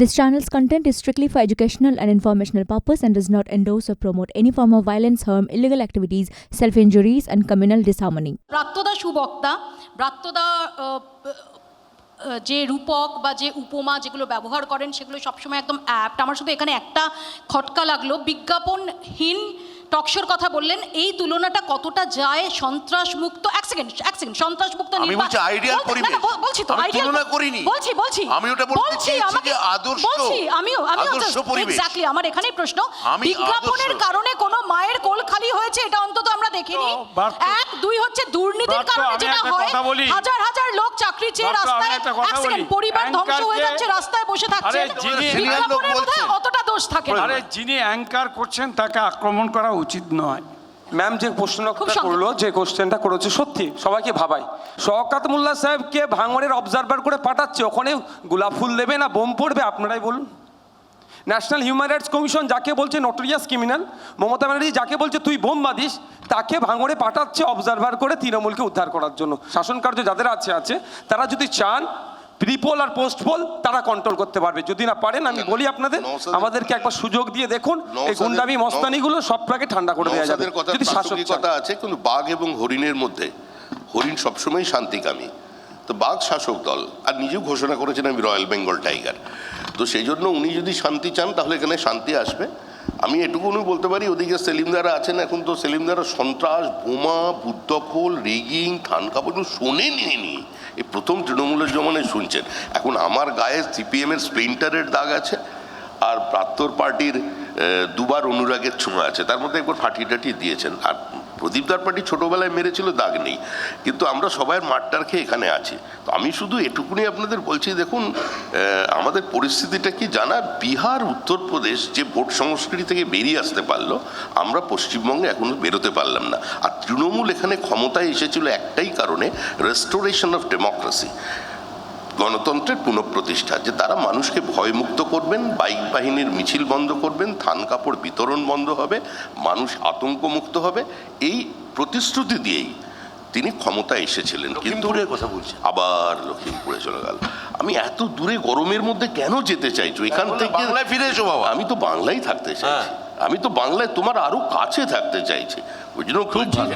This channel's content is strictly for educational and informational purpose and does not endorse or promote any form of violence, harm, illegal activities, self-injuries and communal disharmony. ব্রাত্যদা সুবক্তা, ব্রাত্যদা যে রূপক বা যে উপমা যেগুলো ব্যবহার করেন সেগুলো সবসময় একদম অ্যাপ্ট। আমার শুধু এখানে একটা খটকা লাগলো, বিজ্ঞাপনহীন টকশোর কথা বললেন, এই তুলনাটা কতটা যায় সন্ত্রাসমুক্ত? এক সেকেন্ড সন্ত্রাসমুক্ত আমি বলছি আইডিয়াল পরিবেশ, বলছি তো আমি তুলনা করিনি, বলছি আমি ওটা বলতে চেয়েছি যে আদর্শ, আমিও আদর্শ পরিবেশ। এক্স্যাক্টলি, আমার এখানেই প্রশ্ন, বিজ্ঞাপনের কারণে কোনো মায়ের কোল খালি হয়েছে এটা অন্তত আমরা দেখিনি। এক, দুই হচ্ছে দুর্নীতির কারণে যেটা হয়, হাজার হাজার লোক চাকরি চেয়ে রাস্তায়, এক সেকেন্ড, পরিবার ধ্বংস হয়ে যাচ্ছে, রাস্তায় বসে থাকছে, বিজ্ঞাপনের মধ্যে অতটা দোষ থাকে না। আরে যিনি অ্যাঙ্কার করছেন তাকে আক্রমণ করা উচিত নয়। ম্যাম যে প্রশ্নটা করলো, যে কোশ্চেনটা করেছে, সত্যি সবাইকে ভাবাই। শওকত মোল্লা সাহেবকে ভাঙড়ের অবজারভার করে পাঠাচ্ছে, ওখানে গোলাপ ফুল দেবে না বোম পড়বে, আপনারাই বলুন। ন্যাশনাল হিউম্যান রাইটস কমিশন যাকে বলছে নটোরিয়াস ক্রিমিনাল, মমতা ব্যানার্জি যাকে বলছে তুই বোম বাঁধিস, তাকে ভাঙড়ে পাঠাচ্ছে অবজারভার করে তৃণমূলকে উদ্ধার করার জন্য। শাসন কার্য যাদের আছে তারা যদি চান প্রিপোল আর পোস্টপোল তারা কন্ট্রোল করতে পারবে। যদি না পারেন, আমি বলি আপনাদের, আমাদেরকে একবার সুযোগ দিয়ে দেখুন, এই গুন্ডামি মস্তানিগুলো সবটাকে ঠান্ডা করে দেওয়া যাবে যদি শাসক কথা আছে। কিন্তু বাঘ এবং হরিণের মধ্যে হরিণ সবসময় শান্তিকামী, তো বাঘ শাসক দল, আর নিজেও ঘোষণা করেছেন আমি রয়্যাল বেঙ্গল টাইগার। তো সেই জন্য উনি যদি শান্তি চান তাহলে এখানে শান্তি আসবে। আমি এটুকুনি বলতে পারি, ওদিকে সেলিমদারা আছেন, এখন তো সেলিমদারা সন্ত্রাস, বোমা, বুদ্ধকোল, রিগিং, থান কাপড় শোনেনি, এই প্রথম তৃণমূলের জমানায় শুনছেন। এখন আমার গায়ে সিপিএমের স্প্লিন্টারের দাগ আছে, আর প্রাক্তন পার্টির দুবার অনুরাগের ছোঁয়া আছে, তার মধ্যে একবার ফাটিয়ে দিয়েছেন। আর প্রদীপদার পার্টি ছোটোবেলায় মেরেছিল, দাগ নেই, কিন্তু আমরা সবাই মাঠটার খেয়ে এখানে আছি। তো আমি শুধু এটুকুনি আপনাদের বলছি, দেখুন আমাদের পরিস্থিতিটা কি জানা, বিহার, উত্তরপ্রদেশ যে ভোট সংস্কৃতি থেকে বেরিয়ে আসতে পারলো, আমরা পশ্চিমবঙ্গে এখনো বেরোতে পারলাম না। আর তৃণমূল এখানে ক্ষমতায় এসেছিল একটাই কারণে, রেস্টোরেশন অফ ডেমোক্রেসি, গণতন্ত্রের পুনঃপ্রতিষ্ঠা, যে তারা মানুষকে ভয়মুক্ত করবেন, বাইক বাহিনীর মিছিল বন্ধ করবেন, থান কাপড় বিতরণ বন্ধ হবে, মানুষ আতঙ্কমুক্ত হবে, এই প্রতিশ্রুতি দিয়েই তিনি ক্ষমতায় এসেছিলেন। কিন্তু কথা বলছি, আবার লখিমপুরে চলে গেল। আমি এত দূরে গরমের মধ্যে কেন যেতে চাইছো? এখান থেকে বাংলায় ফিরে এসো বাবা। আমি তো বাংলায় থাকতে চাইছি, আমি তো বাংলায় তোমার আরো কাছে থাকতে চাইছি, ওই জন্য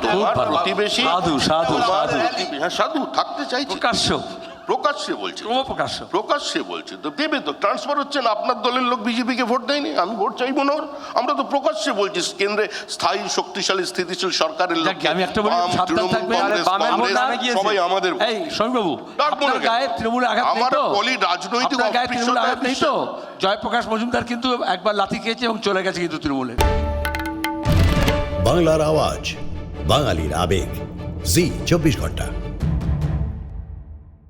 তোমার প্রতিবেশী সাধু থাকতে চাইছি। প্রকাশ্যে বলছি তো দেবে তো, ট্রান্সফার হচ্ছে না, আপনার দলের লোক বিজেপিকে ভোট দেয়নি, আমি ভোট চাইবো না। আমরা তো প্রকাশ্যে বলছি, কেন্দ্রে স্থায়ী শক্তিশালী স্থিতিশীল সরকারের লোক, আমি একটা বলি, সবাই আমাদের আমার বলি রাজনৈতিক নেই তো। জয়প্রকাশ মজুমদার কিন্তু একবার লাথি খেয়েছে এবং চলে গেছে কিন্তু তৃণমূলে। বাংলার আওয়াজ, বাঙালির আবেগ, জি 24 ঘন্টা।